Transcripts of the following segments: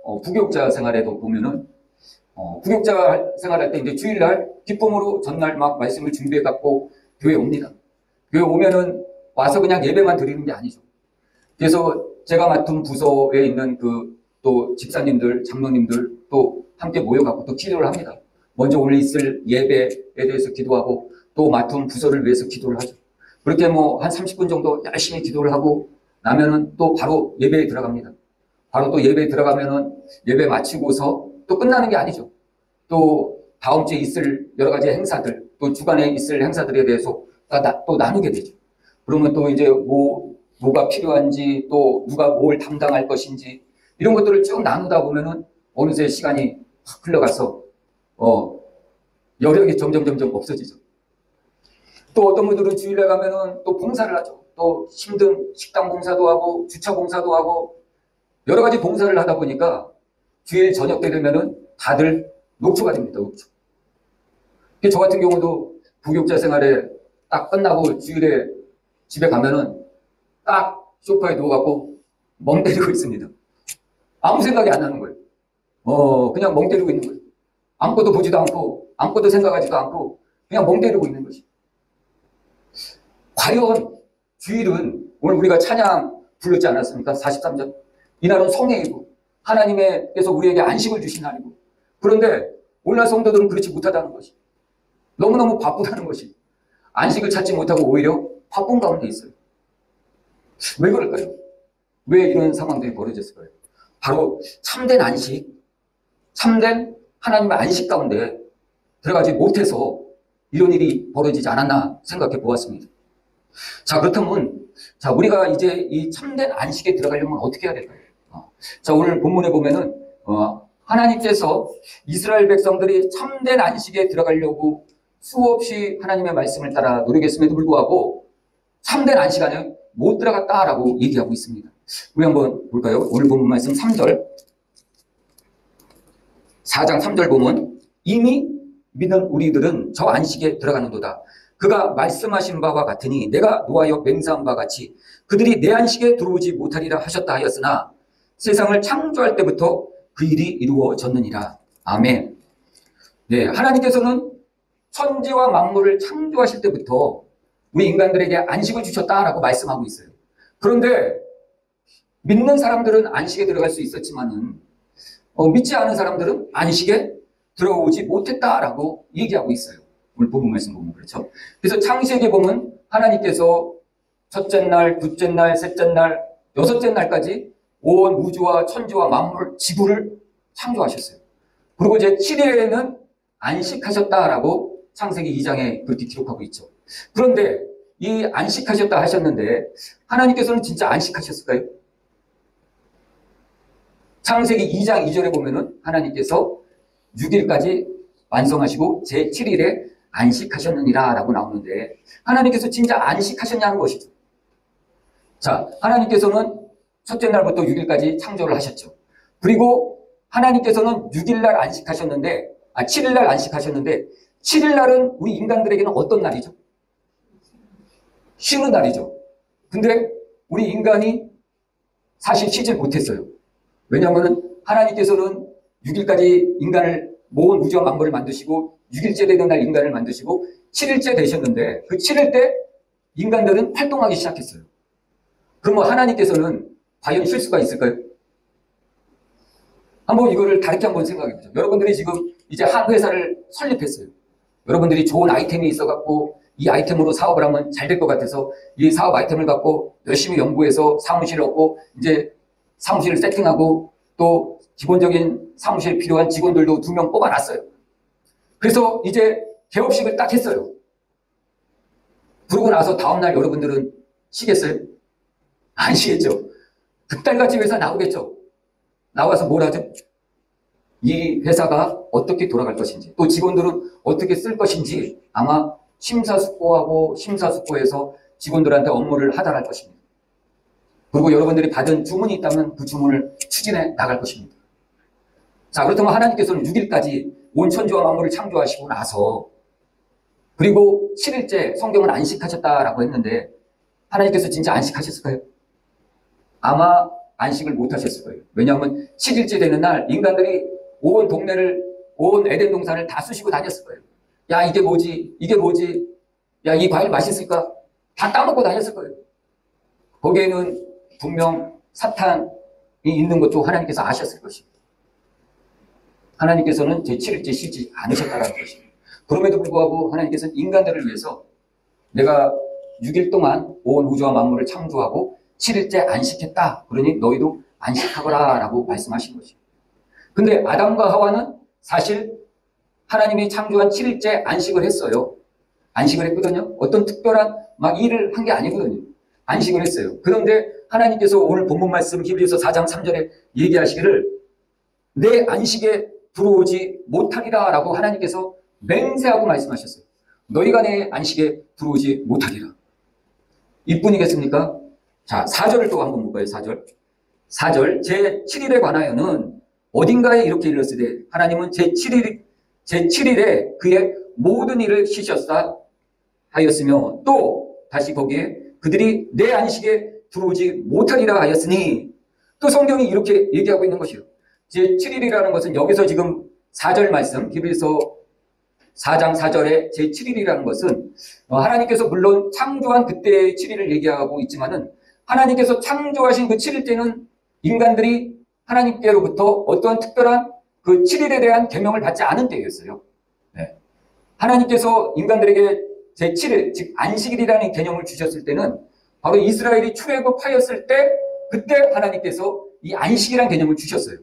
부교육자 생활에도 보면은 부교육자 생활할 때 이제 주일날 기쁨으로 전날 막 말씀을 준비해 갖고 교회 옵니다. 교회 오면은 와서 그냥 예배만 드리는 게 아니죠. 그래서 제가 맡은 부서에 있는 또 집사님들, 장로님들 또 함께 모여갖고 또 기도를 합니다. 먼저 오늘 있을 예배에 대해서 기도하고 또 맡은 부서를 위해서 기도를 하죠. 그렇게 한 30분 정도 열심히 기도를 하고 나면은 또 바로 예배에 들어갑니다. 바로 또 예배에 들어가면은 예배 마치고서 또 끝나는 게 아니죠. 또 다음 주에 있을 여러 가지 행사들, 또 주간에 있을 행사들에 대해서 또 나누게 되죠. 그러면 또 이제 뭐가 필요한지 또 누가 뭘 담당할 것인지 이런 것들을 쭉 나누다 보면은 어느새 시간이 확 흘러가서 여력이 점점 없어지죠. 또 어떤 분들은 주일에 가면은 또 봉사를 하죠. 또 힘든 식당 봉사도 하고 주차 봉사도 하고 여러 가지 봉사를 하다 보니까 주일 저녁 때 되면은 다들 녹초가 됩니다. 녹초. 저 같은 경우도 부교육자 생활에 딱 끝나고 주일에 집에 가면은 딱 소파에 누워갖고 멍 때리고 있습니다. 아무 생각이 안 나는 거예요. 그냥 멍 때리고 있는 거예요. 아무것도 보지도 않고 아무것도 생각하지도 않고 그냥 멍 때리고 있는 것이. 과연 주일은 오늘 우리가 찬양 불렀지 않았습니까? 43절. 이날은 성회이고 하나님께서 우리에게 안식을 주신 날이고 그런데 오늘날 성도들은 그렇지 못하다는 것이. 너무너무 바쁘다는 것이. 안식을 찾지 못하고 오히려 바쁜 가운데 있어요. 왜 그럴까요? 왜 이런 상황들이 벌어졌을까요? 바로 참된 안식, 참된 하나님의 안식 가운데 들어가지 못해서 이런 일이 벌어지지 않았나 생각해 보았습니다. 자, 그렇다면 우리가 이제 이 참된 안식에 들어가려면 어떻게 해야 될까요? 자, 오늘 본문에 보면은 하나님께서 이스라엘 백성들이 참된 안식에 들어가려고 수없이 하나님의 말씀을 따라 노력했음에도 불구하고 참된 안식 안에 못 들어갔다라고 얘기하고 있습니다. 우리 한번 볼까요? 오늘 본문 말씀 3절. 4장 3절 보면 이미 믿는 우리들은 저 안식에 들어가는도다. 그가 말씀하신 바와 같으니 내가 노하여 맹세한 바 같이 그들이 내 안식에 들어오지 못하리라 하셨다 하였으나 세상을 창조할 때부터 그 일이 이루어졌느니라. 아멘. 네, 하나님께서는 천지와 만물을 창조하실 때부터 우리 인간들에게 안식을 주셨다라고 말씀하고 있어요. 그런데 믿는 사람들은 안식에 들어갈 수 있었지만은 믿지 않은 사람들은 안식에 들어오지 못했다라고 얘기하고 있어요. 오늘 본문 말씀 보면 그렇죠. 그래서 창세기에 보면 하나님께서 첫째 날, 둘째 날, 셋째 날, 여섯째 날까지 온 우주와 천지와 만물, 지구를 창조하셨어요. 그리고 이제 7일에는 안식하셨다라고 창세기 2장에 그렇게 기록하고 있죠. 그런데 이 안식하셨다 하셨는데 하나님께서는 진짜 안식하셨을까요? 창세기 2장 2절에 보면은 하나님께서 6일까지 완성하시고 제7일에 안식하셨느니라 라고 나오는데 하나님께서 진짜 안식하셨냐는 것이죠. 자, 하나님께서는 첫째 날부터 6일까지 창조를 하셨죠. 그리고 하나님께서는 6일날 안식하셨는데 7일날 안식하셨는데 7일날은 우리 인간들에게는 어떤 날이죠? 쉬는 날이죠. 근데 우리 인간이 사실 쉬질 못했어요. 왜냐하면 하나님께서는 6일까지 인간을 모은 우주와 만물을 만드시고 6일째 되는 날 인간을 만드시고 7일째 되셨는데 그 7일 때 인간들은 활동하기 시작했어요. 그러면 하나님께서는 과연 쉴 수가 있을까요? 한번 이거를 다르게 한번 생각해 보죠. 여러분들이 지금 이제 한 회사를 설립했어요. 여러분들이 좋은 아이템이 있어갖고 이 아이템으로 사업을 하면 잘 될 것 같아서 이 사업 아이템을 갖고 열심히 연구해서 사무실을 얻고 이제 사무실을 세팅하고 또 기본적인 사무실에 필요한 직원들도 2명 뽑아놨어요. 그래서 이제 개업식을 딱 했어요. 그러고 나서 다음날 여러분들은 쉬겠어요? 안 쉬겠죠. 그딸같이 회사 나오겠죠. 나와서 뭘 하죠? 이 회사가 어떻게 돌아갈 것인지 또 직원들은 어떻게 쓸 것인지 아마 심사숙고하고 심사숙고해서 직원들한테 업무를 하달할 것입니다. 그리고 여러분들이 받은 주문이 있다면 그 주문을 추진해 나갈 것입니다. 자, 그렇다면 하나님께서는 6일까지 온 천지와 만물을 창조하시고 나서 그리고 7일째 성경은 안식하셨다라고 했는데 하나님께서 진짜 안식하셨을까요? 아마 안식을 못 하셨을 거예요. 왜냐하면 7일째 되는 날 인간들이 온 동네를, 온 에덴 동산을 다 쑤시고 다녔을 거예요. 야, 이게 뭐지? 이게 뭐지? 야, 이 과일 맛있을까? 다 따먹고 다녔을 거예요. 거기에는 분명 사탄이 있는 것도 하나님께서 아셨을 것입니다. 하나님께서는 제7일째 쉬지 않으셨다는 것입니다. 그럼에도 불구하고 하나님께서는 인간들을 위해서 내가 6일 동안 온 우주와 만물을 창조하고 7일째 안식했다. 그러니 너희도 안식하거라 라고 말씀하신 것입니다. 근데 아담과 하와는 사실 하나님이 창조한 7일째 안식을 했어요. 안식을 했거든요. 어떤 특별한 막 일을 한 게 아니거든요. 안식을 했어요. 그런데 하나님께서 오늘 본문 말씀 히브리서 4장 3절에 얘기하시기를 내 안식에 들어오지 못하리라 라고 하나님께서 맹세하고 말씀하셨어요. 너희가 내 안식에 들어오지 못하리라. 이뿐이겠습니까? 자, 4절을 또 한번 볼까요? 4절 제7일에 관하여는 어딘가에 이렇게 일렀으되 하나님은 제7일에 그의 모든 일을 쉬셨다 하였으며 또 다시 거기에 그들이 내 안식에 들어오지 못하리라 하였으니 또 성경이 이렇게 얘기하고 있는 것이요. 제7일이라는 것은 여기서 지금 4절 말씀 히브리서 4장 4절에 제7일이라는 것은 하나님께서 물론 창조한 그때의 7일을 얘기하고 있지만은 하나님께서 창조하신 그 7일 때는 인간들이 하나님께로부터 어떠한 특별한 그 7일에 대한 계명을 받지 않은 때였어요. 네. 하나님께서 인간들에게 제7일, 즉 안식일이라는 개념을 주셨을 때는 바로 이스라엘이 출애굽하였을 때 그때 하나님께서 이 안식이라는 개념을 주셨어요.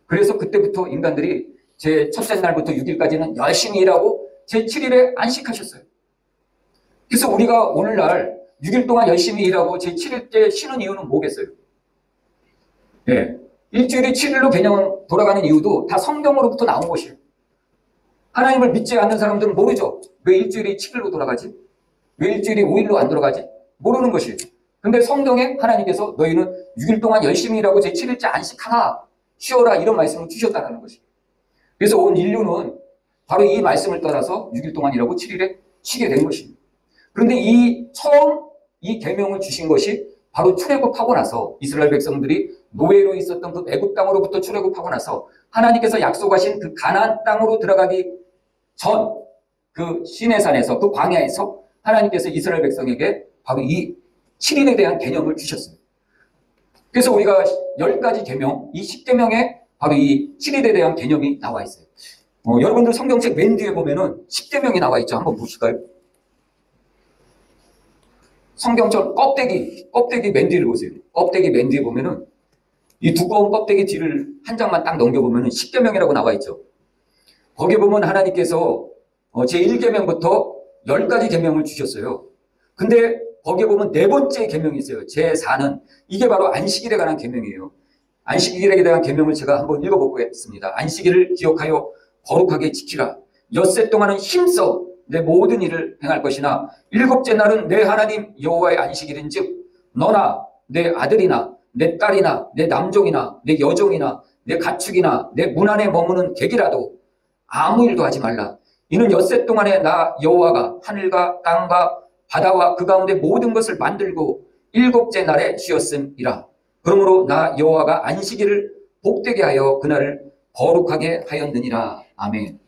그래서 그때부터 인간들이 제 첫째 날부터 6일까지는 열심히 일하고 제7일에 안식하셨어요. 그래서 우리가 오늘날 6일 동안 열심히 일하고 제7일 때 쉬는 이유는 뭐겠어요? 예. 일주일이 7일로 개념 돌아가는 이유도 다 성경으로부터 나온 것이에요. 하나님을 믿지 않는 사람들은 모르죠. 왜 일주일이 7일로 돌아가지? 왜 일주일이 5일로 안 돌아가지? 모르는 것이에요. 근데 성경에 하나님께서 너희는 6일 동안 열심히 일하고 제7일째 안식하라, 쉬어라 이런 말씀을 주셨다는 것이에요. 그래서 온 인류는 바로 이 말씀을 따라서 6일 동안 일하고 7일에 쉬게 된 것입니다. 그런데 처음 이 계명을 주신 것이 바로 출애굽하고 나서 이스라엘 백성들이 노예로 있었던 그 애굽 땅으로부터 출애굽하고 나서 하나님께서 약속하신 그 가나안 땅으로 들어가기 전 그 시내산에서 그 광야에서 하나님께서 이스라엘 백성에게 바로 이 7일에 대한 개념을 주셨습니다. 그래서 우리가 10가지 계명, 이 10계명에 바로 이 7일에 대한 개념이 나와 있어요. 여러분들 성경책 맨 뒤에 보면은 10계명이 나와 있죠. 한번 보실까요? 성경책 껍데기 맨 뒤를 보세요. 껍데기 맨 뒤에 보면은 이 두꺼운 껍데기 뒤를 한 장만 딱 넘겨보면은 10계명이라고 나와 있죠. 거기에 보면 하나님께서 제1계명부터 10가지 계명을 주셨어요. 근데 거기에 보면 네 번째 계명이 있어요. 제4는 이게 바로 안식일에 관한 계명이에요. 안식일에 대한 계명을 제가 한번 읽어보겠습니다. 안식일을 기억하여 거룩하게 지키라. 엿새 동안은 힘써 내 모든 일을 행할 것이나 일곱째 날은 내 하나님 여호와의 안식일인즉 너나 내 아들이나 내 딸이나 내 남종이나 내 여종이나 내 가축이나 내 문 안에 머무는 객이라도 아무 일도 하지 말라. 이는 엿새 동안에 나 여호와가 하늘과 땅과 바다와 그 가운데 모든 것을 만들고 일곱째 날에 쉬었음이라. 그러므로 나 여호와가 안식일을 복되게 하여 그날을 거룩하게 하였느니라. 아멘.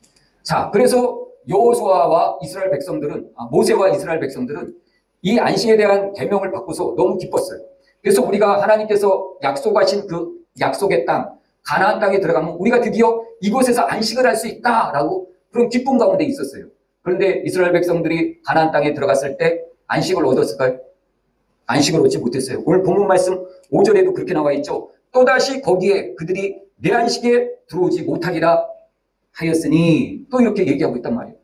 자, 그래서 여호수아와 이스라엘 백성들은 모세와 이스라엘 백성들은 이 안식에 대한 계명을 받고서 너무 기뻤어요. 그래서 우리가 하나님께서 약속하신 그 약속의 땅 가나안 땅에 들어가면 우리가 드디어 이곳에서 안식을 할 수 있다라고 그런 기쁨 가운데 있었어요. 그런데 이스라엘 백성들이 가나안 땅에 들어갔을 때 안식을 얻었을까요? 안식을 얻지 못했어요. 오늘 본문 말씀 5절에도 그렇게 나와 있죠. 또다시 거기에 그들이 내 안식에 들어오지 못하리라 하였으니 또 이렇게 얘기하고 있단 말이에요.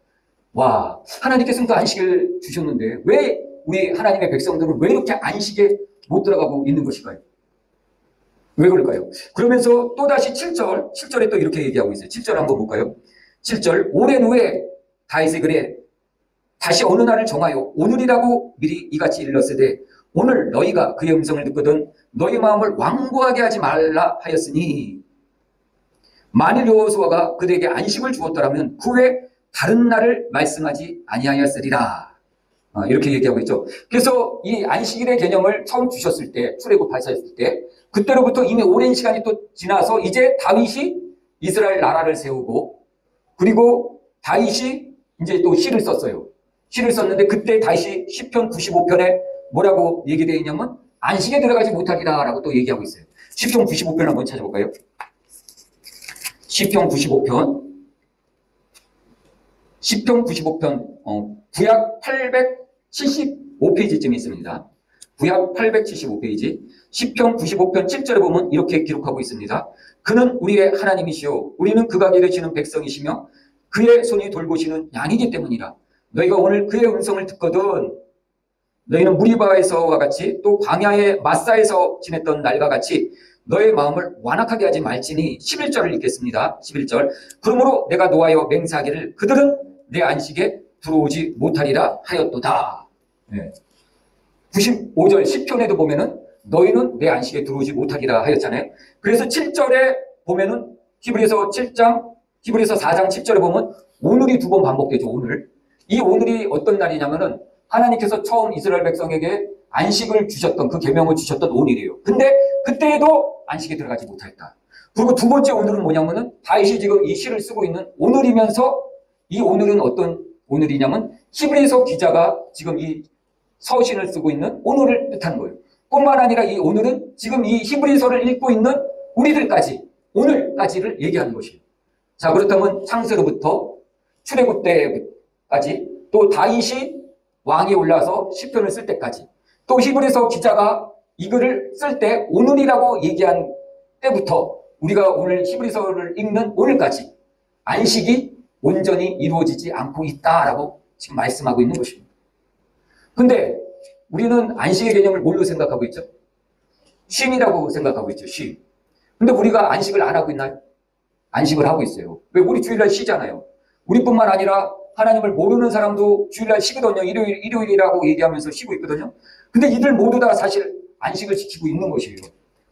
와, 하나님께서는 그 안식을 주셨는데 왜 우리 하나님의 백성들은 왜 이렇게 안식에 못 들어가고 있는 것일까요? 왜 그럴까요? 그러면서 또다시 7절에 또 이렇게 얘기하고 있어요. 7절 한번 볼까요? 7절 오랜 후에 다윗이 그래 다시 어느 날을 정하여 오늘이라고 미리 이같이 일렀으되 오늘 너희가 그의 음성을 듣거든 너희 마음을 완고하게 하지 말라 하였으니 만일 여호수아가 그들에게 안식을 주었더라면 그 외 다른 날을 말씀하지 아니하였으리라. 이렇게 얘기하고 있죠. 그래서 이 안식일의 개념을 처음 주셨을 때 출애굽하셨을 때 그때로부터 이미 오랜 시간이 또 지나서 이제 다윗이 이스라엘 나라를 세우고, 그리고 다윗이 이제 또 시를 썼어요. 시를 썼는데 그때 다윗이 시편 95편에 뭐라고 얘기되어 있냐면 안식에 들어가지 못하리라 라고 또 얘기하고 있어요. 시편 95편 한번 찾아볼까요? 시편 95편. 시편 95편, 구약 875페이지쯤 있습니다. 구약 875페이지. 시편 95편 7절에 보면 이렇게 기록하고 있습니다. 그는 우리의 하나님이시요 우리는 그가 기르시는 백성이시며 그의 손이 돌보시는 양이기 때문이라. 너희가 오늘 그의 음성을 듣거든 너희는 무리바에서와 같이 또 광야의 마사에서 지냈던 날과 같이 너의 마음을 완악하게 하지 말지니. 11절을 읽겠습니다. 11절. 그러므로 내가 노하여 맹세하기를 그들은 내 안식에 들어오지 못하리라 하였도다. 네. 95절 10편에도 보면은 너희는 내 안식에 들어오지 못하리라 하였잖아요. 그래서 7절에 보면은 히브리서 4장 7절에 보면 오늘이 두 번 반복되죠. 오늘. 이 오늘이 어떤 날이냐면은 하나님께서 처음 이스라엘 백성에게 안식을 주셨던, 그 계명을 주셨던 오늘이에요. 근데 그때에도 안식에 들어가지 못했다. 그리고 두 번째 오늘은 뭐냐면은 다윗이 지금 이 시를 쓰고 있는 오늘이면서, 이 오늘은 어떤 오늘이냐면 히브리서 기자가 지금 이 서신을 쓰고 있는 오늘을 뜻하는 거예요. 뿐만 아니라 이 오늘은 지금 이 히브리서를 읽고 있는 우리들까지, 오늘까지를 얘기하는 것이에요. 자, 그렇다면 창세로부터 출애굽 때까지, 또 다윗이 왕이 올라서 시편을 쓸 때까지, 또 히브리서 기자가 이 글을 쓸 때 오늘이라고 얘기한 때부터 우리가 오늘 히브리서를 읽는 오늘까지 안식이 온전히 이루어지지 않고 있다라고 지금 말씀하고 있는 것입니다. 근데 우리는 안식의 개념을 뭘로 생각하고 있죠? 쉼이라고 생각하고 있죠. 쉼. 근데 우리가 안식을 안 하고 있나요? 안식을 하고 있어요. 왜? 우리 주일날 쉬잖아요. 우리뿐만 아니라 하나님을 모르는 사람도 주일날 쉬거든요. 일요일이라고 얘기하면서 쉬고 있거든요. 근데 이들 모두 다 사실 안식을 지키고 있는 것이에요.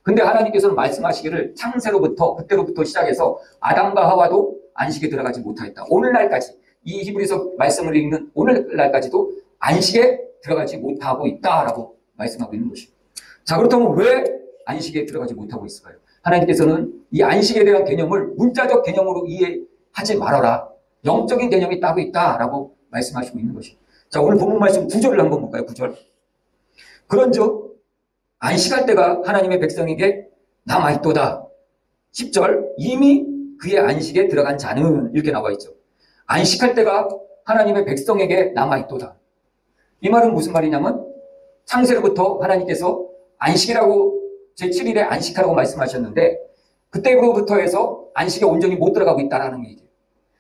근데 하나님께서는 말씀하시기를 창세로부터, 그때로부터 시작해서 아담과 하와도 안식에 들어가지 못하였다. 오늘날까지, 이 히브리서 말씀을 읽는 오늘날까지도 안식에 들어가지 못하고 있다라고 말씀하고 있는 것입니다. 자, 그렇다면 왜 안식에 들어가지 못하고 있을까요? 하나님께서는 이 안식에 대한 개념을 문자적 개념으로 이해하지 말아라. 영적인 개념이 따로 있다라고 말씀하시고 있는 것입니다. 자, 오늘 본문 말씀 9절을 한번 볼까요? 9절. 그런즉 안식할 때가 하나님의 백성에게 남아있도다. 10절. 이미 그의 안식에 들어간 자는, 이렇게 나와 있죠. 안식할 때가 하나님의 백성에게 남아있도다. 이 말은 무슨 말이냐면 창세로부터 하나님께서 안식이라고 제7일에 안식하라고 말씀하셨는데 그때로부터 해서 안식에 온전히 못 들어가고 있다는 얘기예요.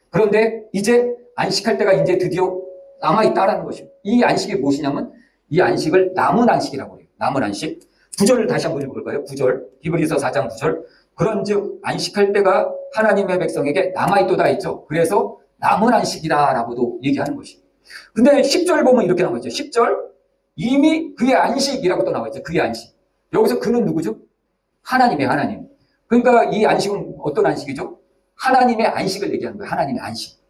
그런데 이제 안식할 때가 이제 드디어 남아있다는 것입니다. 이 안식이 무엇이냐면 이 안식을 남은 안식이라고 해요. 남은 안식. 9절을 다시 한번 읽어볼까요? 9절. 히브리서 4장 9절. 그런즉 안식할 때가 하나님의 백성에게 남아있도다 했죠. 그래서 남은 안식이다라고도 얘기하는 것입니다. 근데 10절 보면 이렇게 나와 있죠. 10절. 이미 그의 안식이라고 또 나와 있죠. 그의 안식. 여기서 그는 누구죠? 하나님의 하나님. 그러니까 이 안식은 어떤 안식이죠? 하나님의 안식을 얘기하는 거예요. 하나님의 안식.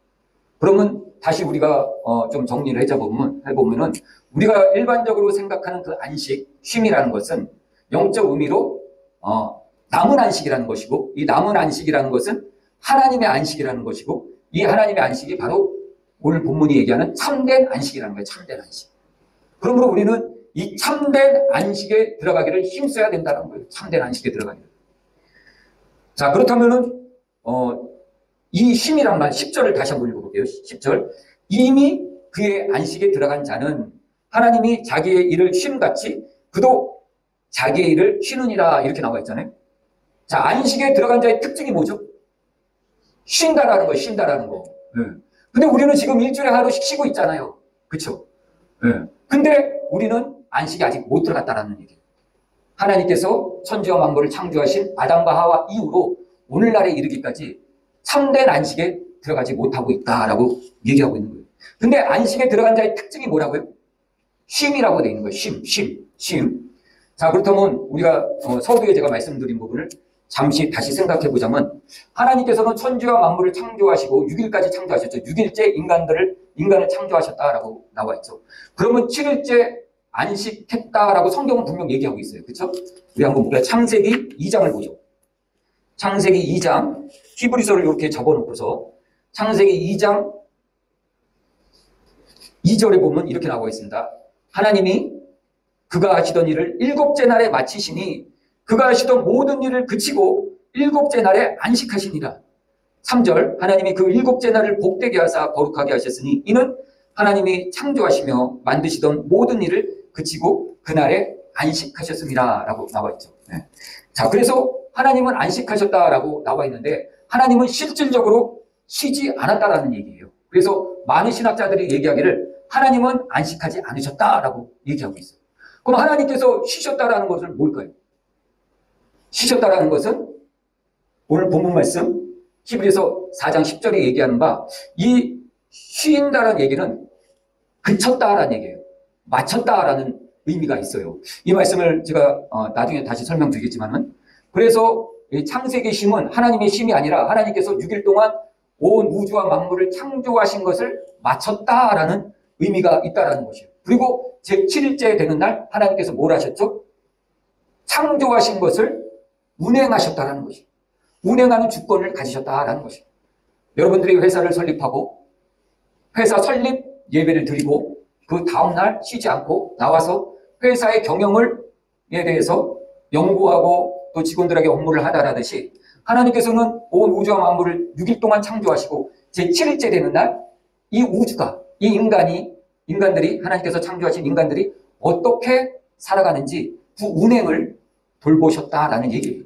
그러면 다시 우리가 좀 정리를 해보면은 우리가 일반적으로 생각하는 그 안식, 쉼이라는 것은 영적 의미로 남은 안식이라는 것이고, 이 남은 안식이라는 것은 하나님의 안식이라는 것이고, 이 하나님의 안식이 바로 오늘 본문이 얘기하는 참된 안식이라는 거예요. 참된 안식. 그러므로 우리는 이 참된 안식에 들어가기를 힘써야 된다는 거예요. 참된 안식에 들어가기를. 자, 그렇다면은 이 쉼이란 말 10절을 다시 한번 읽어볼게요. 10절. 이미 그의 안식에 들어간 자는 하나님이 자기의 일을 쉼같이 그도 자기의 일을 쉬느니라, 이렇게 나와 있잖아요. 자, 안식에 들어간 자의 특징이 뭐죠? 쉰다라는 거예요. 쉰다라는 거. 네. 근데 우리는 지금 일주일에 하루씩 쉬고 있잖아요. 그렇죠? 네. 근데 우리는 안식이 아직 못 들어갔다라는 얘기예요. 하나님께서 천지와 만물을 창조하신 아담과 하와 이후로 오늘날에 이르기까지 참된 안식에 들어가지 못하고 있다라고 얘기하고 있는 거예요. 근데 안식에 들어간 자의 특징이 뭐라고요? 쉼이라고 되어 있는 거예요. 쉼. 자, 그렇다면 우리가 서두에 제가 말씀드린 부분을 잠시 다시 생각해 보자면 하나님께서는 천지와 만물을 창조하시고 6일까지 창조하셨죠. 6일째 인간을 창조하셨다라고 나와 있죠. 그러면 7일째 안식했다라고 성경은 분명 얘기하고 있어요. 그렇죠? 우리 한번 볼까요? 창세기 2장을 보죠. 창세기 2장, 히브리서를 이렇게 접어놓고서 창세기 2장 2절에 보면 이렇게 나와 있습니다. 하나님이 그가 하시던 일을 일곱째 날에 마치시니 그가 하시던 모든 일을 그치고 일곱째 날에 안식하시니라. 3절, 하나님이 그 일곱째 날을 복되게 하사 거룩하게 하셨으니 이는 하나님이 창조하시며 만드시던 모든 일을 그치고 그날에 안식하셨습니다. 라고 나와 있죠. 네. 자, 그래서 하나님은 안식하셨다라고 나와 있는데 하나님은 실질적으로 쉬지 않았다라는 얘기예요. 그래서 많은 신학자들이 얘기하기를 하나님은 안식하지 않으셨다라고 얘기하고 있어요. 그럼 하나님께서 쉬셨다라는 것은 뭘까요? 쉬셨다라는 것은 오늘 본문 말씀 히브리서 4장 10절에 얘기하는 바 이 쉰다라는 얘기는 그쳤다라는 얘기예요. 마쳤다라는 의미가 있어요. 이 말씀을 제가 나중에 다시 설명드리겠지만은 그래서 이 창세기 쉼은 하나님의 쉼이 아니라 하나님께서 6일 동안 온 우주와 만물을 창조하신 것을 마쳤다라는 의미가 있다라는 것이에요. 그리고 제7일째 되는 날 하나님께서 뭘 하셨죠? 창조하신 것을 운행하셨다라는 것이에요. 운행하는 주권을 가지셨다라는 것이에요. 여러분들이 회사를 설립하고 회사 설립 예배를 드리고 그 다음날 쉬지 않고 나와서 회사의 경영에 대해서 연구하고 또 직원들에게 업무를 하다라듯이 하나님께서는 온 우주와 만물을 6일 동안 창조하시고 제7일째 되는 날 이 우주가 이 인간들이 하나님께서 창조하신 인간들이 어떻게 살아가는지 그 운행을 돌보셨다라는 얘기예요.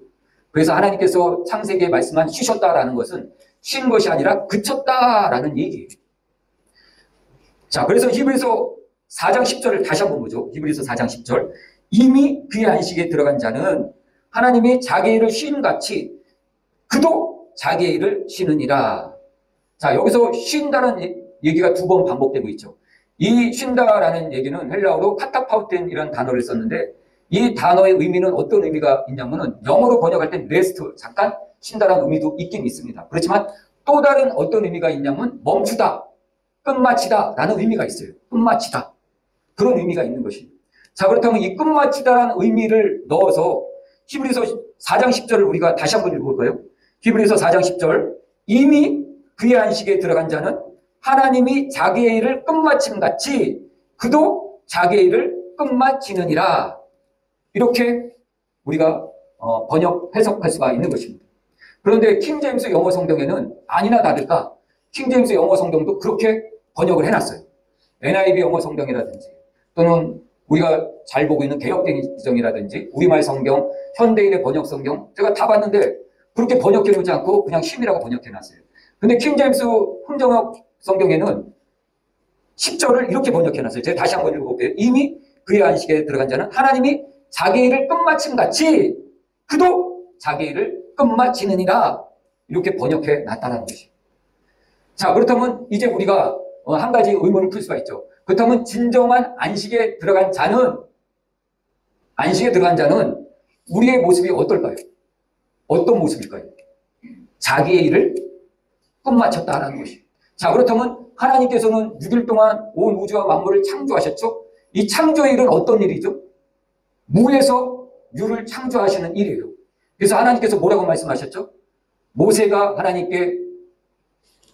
그래서 하나님께서 창세기에 말씀한 쉬셨다라는 것은 쉰 것이 아니라 그쳤다라는 얘기예요. 자, 그래서 히브리서 4장 10절을 다시 한번 보죠. 히브리서 4장 10절. 이미 그의 안식에 들어간 자는 하나님이 자기의 일을 쉼같이 그도 자기의 일을 쉬느니라. 자, 여기서 쉰다는 얘기가 두 번 반복되고 있죠. 이 쉰다라는 얘기는 헬라어로 카타파우텐이라는 단어를 썼는데 이 단어의 의미는 어떤 의미가 있냐면은 영어로 번역할 땐 레스트, 잠깐 쉰다라는 의미도 있긴 있습니다. 그렇지만 또 다른 어떤 의미가 있냐면 멈추다, 끝마치다라는 의미가 있어요. 끝마치다. 그런 의미가 있는 것입니다. 자, 그렇다면 이 끝마치다라는 의미를 넣어서 히브리서 4장 10절을 우리가 다시 한번 읽어볼까요? 히브리서 4장 10절. 이미 그의 안식에 들어간 자는 하나님이 자기의 일을 끝마침 같이 그도 자기의 일을 끝마치느니라. 이렇게 우리가 번역, 해석할 수가 있는 것입니다. 그런데 킹제임스 영어 성경에는 아니나 다를까 킹제임스 영어 성경도 그렇게 번역을 해놨어요. NIV 영어 성경이라든지 또는 우리가 잘 보고 있는 개역개정이라든지 우리말 성경, 현대인의 번역 성경 제가 다 봤는데 그렇게 번역해놓지 않고 그냥 쉼이라고 번역해놨어요. 근데 킹제임스 흥정역 성경에는 10절을 이렇게 번역해놨어요. 제가 다시 한번 읽어볼게요. 이미 그의 안식에 들어간 자는 하나님이 자기 일을 끝마침 같이 그도 자기 일을 끝마치느니라. 이렇게 번역해 놨다는 것이에요. 자, 그렇다면 이제 우리가 한 가지 의문을 풀 수가 있죠. 그렇다면 진정한 안식에 들어간 자는 우리의 모습이 어떨까요? 어떤 모습일까요? 자기의 일을 끝마쳤다라는 것이에요. 자, 그렇다면 하나님께서는 6일 동안 온 우주와 만물을 창조하셨죠? 이 창조의 일은 어떤 일이죠? 무에서 유를 창조하시는 일이에요. 그래서 하나님께서 뭐라고 말씀하셨죠? 모세가 하나님께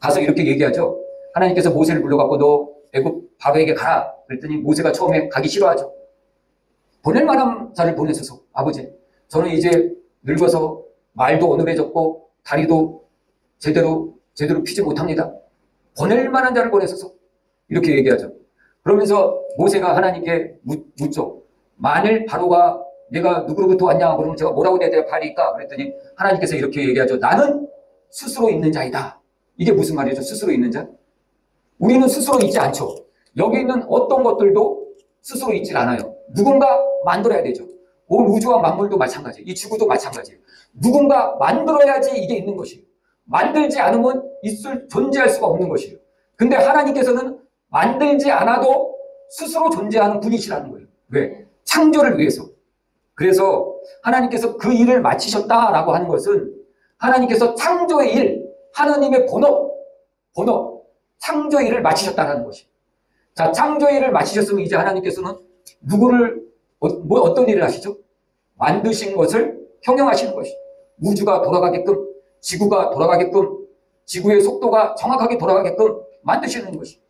가서 이렇게 얘기하죠. 하나님께서 모세를 불러갖고 너 애굽 바로에게 가라. 그랬더니 모세가 처음에 가기 싫어하죠. 보낼 만한 자를 보내셔서 아버지 저는 이제 늙어서 말도 어눌해졌고 다리도 제대로 피지 못합니다. 보낼 만한 자를 보내셔서 이렇게 얘기하죠. 그러면서 모세가 하나님께 묻죠. 만일 바로가 내가 누구로부터 왔냐 그러면 제가 뭐라고 대답하리까? 그랬더니 하나님께서 이렇게 얘기하죠. 나는 스스로 있는 자이다. 이게 무슨 말이죠? 스스로 있는 자? 우리는 스스로 있지 않죠. 여기 있는 어떤 것들도 스스로 있질 않아요. 누군가 만들어야 되죠. 온 우주와 만물도 마찬가지예요. 이 지구도 마찬가지예요. 누군가 만들어야지 이게 있는 것이에요. 만들지 않으면 존재할 수가 없는 것이에요. 근데 하나님께서는 만들지 않아도 스스로 존재하는 분이시라는 거예요. 왜? 창조를 위해서. 그래서 하나님께서 그 일을 마치셨다라고 하는 것은 하나님께서 창조의 일, 하나님의 본업, 창조의 일을 마치셨다는 것이에요. 자, 창조의 일을 마치셨으면 이제 하나님께서는 누구를 어떤 일을 하시죠? 만드신 것을 형용하시는 것이 우주가 돌아가게끔 지구가 돌아가게끔 지구의 속도가 정확하게 돌아가게끔 만드시는 것이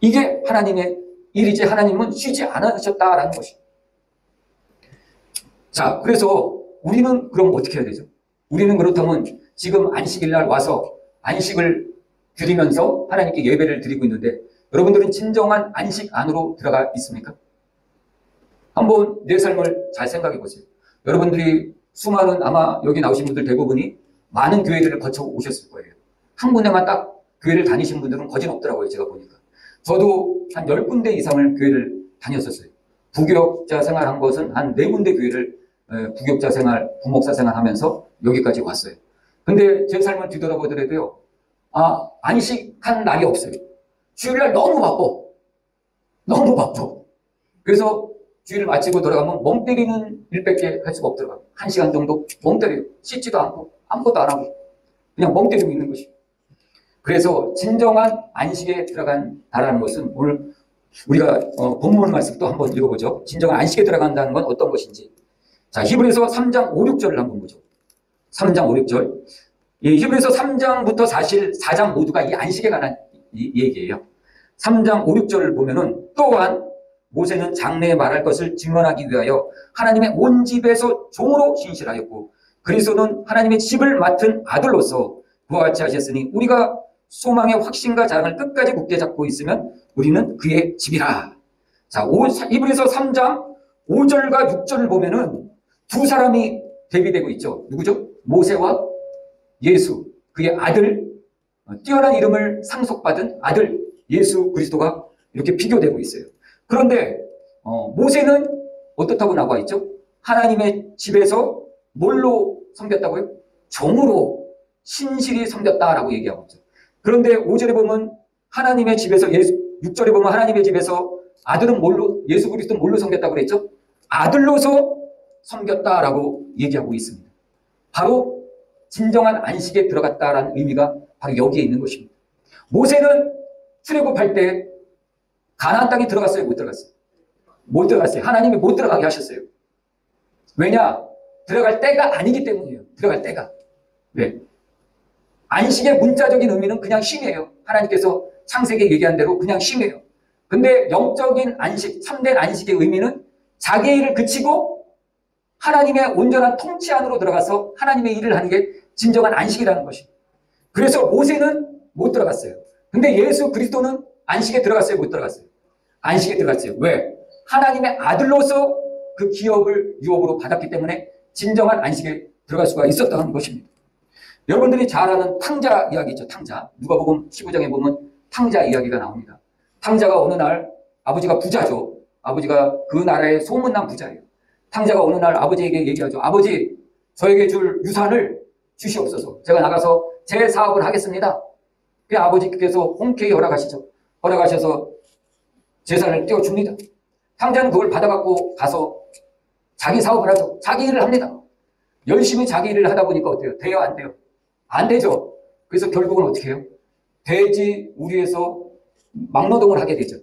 이게 하나님의 일이지 하나님은 쉬지 않으셨다라는 것이. 자, 그래서 우리는 그럼 어떻게 해야 되죠? 우리는 그렇다면 지금 안식일 날 와서 안식을 드리면서 하나님께 예배를 드리고 있는데 여러분들은 진정한 안식 안으로 들어가 있습니까? 한번 내 삶을 잘 생각해 보세요. 여러분들이 수많은 아마 여기 나오신 분들 대부분이 많은 교회들을 거쳐 오셨을 거예요. 한 군데만 딱 교회를 다니신 분들은 거진 없더라고요. 제가 보니까. 저도 한 10군데 이상을 교회를 다녔었어요. 부교육자 생활한 것은 한 4군데 교회를 부교육자 생활, 부목사 생활 하면서 여기까지 왔어요. 근데 제 삶을 뒤돌아보더라도요. 안식한 날이 없어요. 주일날 너무 바빠. 너무 바빠. 그래서 주일을 마치고 돌아가면 멍 때리는 일밖에 할 수가 없더라고요. 1시간 정도 멍 때려요. 씻지도 않고 아무것도 안 하고 그냥 멍 때리고 있는 것이. 그래서 진정한 안식에 들어간다라는 것은 오늘 우리가 본문 말씀 또 한번 읽어보죠. 진정한 안식에 들어간다는 건 어떤 것인지. 자, 히브리서 3장 5, 6절을 한번 보죠. 3장 5, 6절. 이 히브리서 3장부터 사실 4장 모두가 이 안식에 관한 얘기예요. 3장 5, 6절을 보면은 또한 모세는 장래에 말할 것을 증언하기 위하여 하나님의 온 집에서 종으로 신실하였고 그리스도는 하나님의 집을 맡은 아들로서 그와 같이 하셨으니 우리가 소망의 확신과 자랑을 끝까지 굳게 잡고 있으면 우리는 그의 집이라. 자, 히브리서 3장 5절과 6절을 보면은 두 사람이 대비되고 있죠. 누구죠? 모세와 예수, 그의 아들, 뛰어난 이름을 상속받은 아들 예수 그리스도가 이렇게 비교되고 있어요. 그런데 모세는 어떻다고 나와 있죠? 하나님의 집에서 뭘로 섬겼다고요? 종으로 신실히 섬겼다라고 얘기하고 있죠. 그런데 5절에 보면 하나님의 집에서 6절에 보면 하나님의 집에서 아들은 뭘로 예수 그리스도 뭘로 섬겼다고 그랬죠? 아들로서 섬겼다라고 얘기하고 있습니다. 바로 진정한 안식에 들어갔다라는 의미가 바로 여기에 있는 것입니다. 모세는 출애굽할 때 가나안 땅에 들어갔어요? 못 들어갔어요? 못 들어갔어요. 하나님이 못 들어가게 하셨어요. 왜냐? 들어갈 때가 아니기 때문이에요. 들어갈 때가. 왜? 안식의 문자적인 의미는 그냥 쉼이에요. 하나님께서 창세기에 얘기한 대로 그냥 쉼이에요. 근데 영적인 안식, 참된 안식의 의미는 자기의 일을 그치고 하나님의 온전한 통치 안으로 들어가서 하나님의 일을 하는 게 진정한 안식이라는 것입니다. 그래서 모세는 못 들어갔어요. 근데 예수 그리스도는 안식에 들어갔어요? 못 들어갔어요? 안식에 들어갔어요. 왜? 하나님의 아들로서 그 기업을 유업으로 받았기 때문에 진정한 안식에 들어갈 수가 있었다는 것입니다. 여러분들이 잘 아는 탕자 이야기 있죠. 탕자. 누가복음 15장에 보면 탕자 이야기가 나옵니다. 탕자가 어느 날 아버지가 부자죠. 아버지가 그 나라의 소문난 부자예요. 탕자가 어느 날 아버지에게 얘기하죠. 아버지, 저에게 줄 유산을 주시옵소서. 제가 나가서 제 사업을 하겠습니다. 그 아버지께서 흔쾌히 허락하시죠. 허락하셔서 재산을 떼어줍니다. 탕자는 그걸 받아갖고 가서 자기 사업을 하죠. 자기 일을 합니다. 열심히 자기 일을 하다 보니까 어때요? 돼요? 안 돼요? 안 되죠. 그래서 결국은 어떻게 해요? 돼지 우리에서 막노동을 하게 되죠.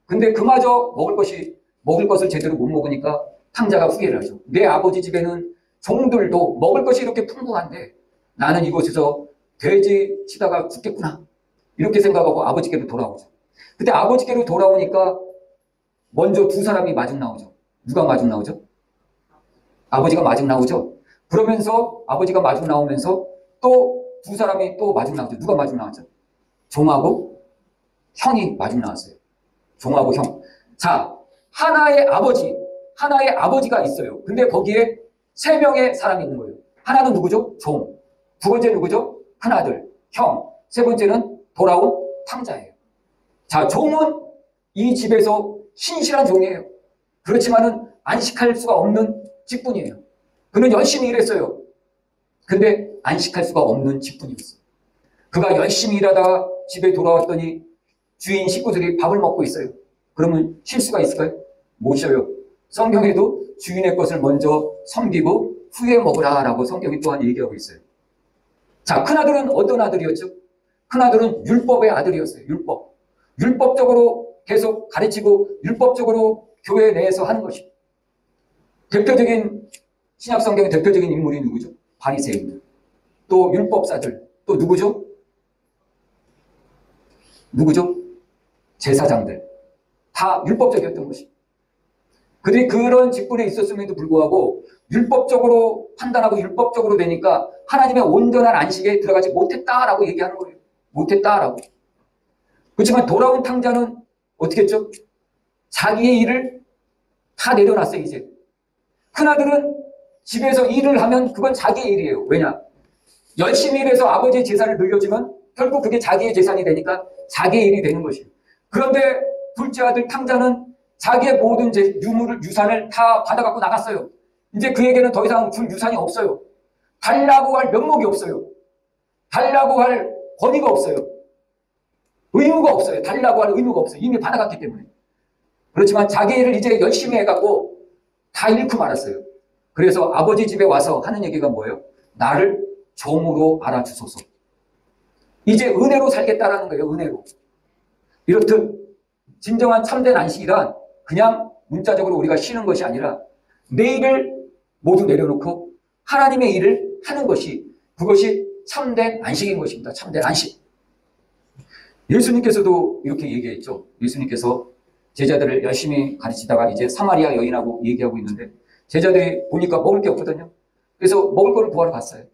근데 그마저 먹을 것을 제대로 못 먹으니까 탕자가 후회를 하죠. 내 아버지 집에는 종들도 먹을 것이 이렇게 풍부한데 나는 이곳에서 돼지 치다가 죽겠구나. 이렇게 생각하고 아버지께로 돌아오죠. 그때 아버지께로 돌아오니까 먼저 두 사람이 마중 나오죠. 누가 마중 나오죠? 아버지가 마중 나오죠. 그러면서 아버지가 마중 나오면서 또 두 사람이 또 마중 나오죠. 누가 마중 나왔죠? 종하고 형이 마중 나왔어요. 종하고 형. 자, 하나의 아버지가 있어요. 근데 거기에 3명의 사람이 있는 거예요. 하나는 누구죠? 종. 두 번째 누구죠? 하나들, 형. 세 번째는 돌아온 탕자예요. 자, 종은 이 집에서 신실한 종이에요. 그렇지만은 안식할 수가 없는 직분이에요. 그는 열심히 일했어요. 근데 안식할 수가 없는 직분이었어요. 그가 열심히 일하다가 집에 돌아왔더니 주인 식구들이 밥을 먹고 있어요. 그러면 쉴 수가 있을까요? 못 쉬어요. 성경에도 주인의 것을 먼저 섬기고 후에 먹으라라고 성경이 또한 얘기하고 있어요. 자, 큰아들은 어떤 아들이었죠? 큰아들은 율법의 아들이었어요. 율법적으로 계속 가르치고 율법적으로 교회 내에서 하는 것입니다. 대표적인 신약성경의 대표적인 인물이 누구죠? 바리새인들, 또 율법사들, 또 누구죠? 제사장들. 다 율법적이었던 것입니다. 그들이 그런 직분에 있었음에도 불구하고 율법적으로 판단하고 율법적으로 되니까 하나님의 온전한 안식에 들어가지 못했다라고 얘기하는 거예요. 못했다라고. 그렇지만 돌아온 탕자는 어떻게 했죠? 자기의 일을 다 내려놨어요. 이제 큰아들은 집에서 일을 하면 그건 자기의 일이에요. 왜냐? 열심히 일해서 아버지의 재산을 늘려주면 결국 그게 자기의 재산이 되니까 자기의 일이 되는 것이에요. 그런데 둘째 아들 탕자는 자기의 모든 유산을 다 받아갖고 나갔어요. 이제 그에게는 더 이상 줄 유산이 없어요. 달라고 할 면목이 없어요. 달라고 할 권위가 없어요. 의무가 없어요. 달라고 할 의무가 없어요. 이미 받아갔기 때문에. 그렇지만 자기 일을 이제 열심히 해갖고 다 잃고 말았어요. 그래서 아버지 집에 와서 하는 얘기가 뭐예요? 나를 종으로 알아주소서. 이제 은혜로 살겠다라는 거예요. 은혜로. 이렇듯 진정한 참된 안식이란 그냥 문자적으로 우리가 쉬는 것이 아니라 내 일을 모두 내려놓고 하나님의 일을 하는 것이, 그것이 참된 안식인 것입니다. 참된 안식. 예수님께서도 이렇게 얘기했죠. 예수님께서 제자들을 열심히 가르치다가 이제 사마리아 여인하고 얘기하고 있는데 제자들이 보니까 먹을 게 없거든요. 그래서 먹을 거를 구하러 갔어요.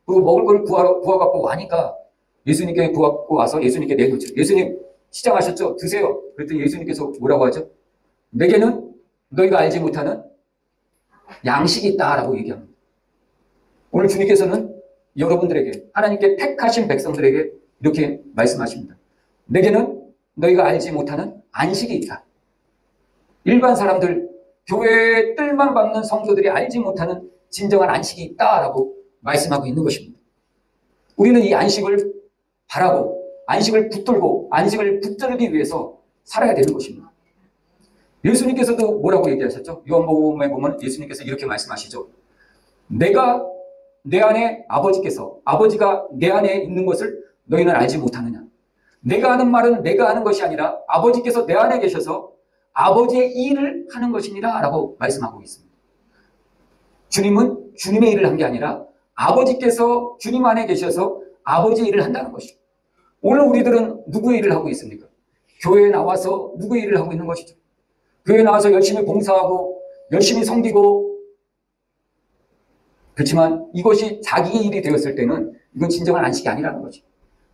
그리고 먹을 거를 구하갖고 와니까 예수님께 구하고 와서 예수님께 내놓죠. 예수님 시장하셨죠? 드세요. 그랬더니 예수님께서 뭐라고 하죠? 내게는 너희가 알지 못하는 양식이 있다라고 얘기합니다. 오늘 주님께서는 여러분들에게, 하나님께 택하신 백성들에게 이렇게 말씀하십니다. 내게는 너희가 알지 못하는 안식이 있다. 일반 사람들, 교회의 뜰만 밟는 성도들이 알지 못하는 진정한 안식이 있다라고 말씀하고 있는 것입니다. 우리는 이 안식을 바라고 안식을 붙들고 안식을 붙들기 위해서 살아야 되는 것입니다. 예수님께서도 뭐라고 얘기하셨죠? 요한복음에 보면 예수님께서 이렇게 말씀하시죠. 내가 내 안에 아버지가 내 안에 있는 것을 너희는 알지 못하느냐. 내가 하는 말은 내가 하는 것이 아니라 아버지께서 내 안에 계셔서 아버지의 일을 하는 것이니라 라고 말씀하고 있습니다. 주님은 주님의 일을 한 게 아니라 아버지께서 주님 안에 계셔서 아버지의 일을 한다는 것이죠. 오늘 우리들은 누구의 일을 하고 있습니까? 교회에 나와서 누구의 일을 하고 있는 것이죠. 교회에 나와서 열심히 봉사하고 열심히 섬기고, 그렇지만 이것이 자기의 일이 되었을 때는 이건 진정한 안식이 아니라는 거죠.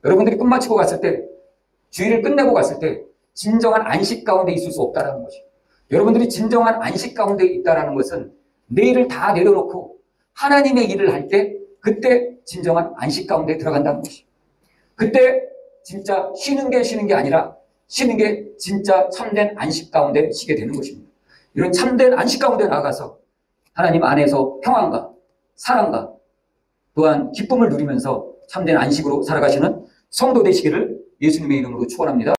여러분들이 끝마치고 갔을 때, 주일을 끝내고 갔을 때 진정한 안식 가운데 있을 수 없다는 거죠. 여러분들이 진정한 안식 가운데 있다는 것은 내 일을 다 내려놓고 하나님의 일을 할 때 그때 진정한 안식 가운데 들어간다는 것이죠. 그때 진짜 쉬는 게 아니라 쉬는 게 진짜 참된 안식 가운데 쉬게 되는 것입니다. 이런 참된 안식 가운데 나아가서 하나님 안에서 평안과 사랑과 또한 기쁨을 누리면서 참된 안식으로 살아가시는 성도 되시기를 예수님의 이름으로 축원합니다.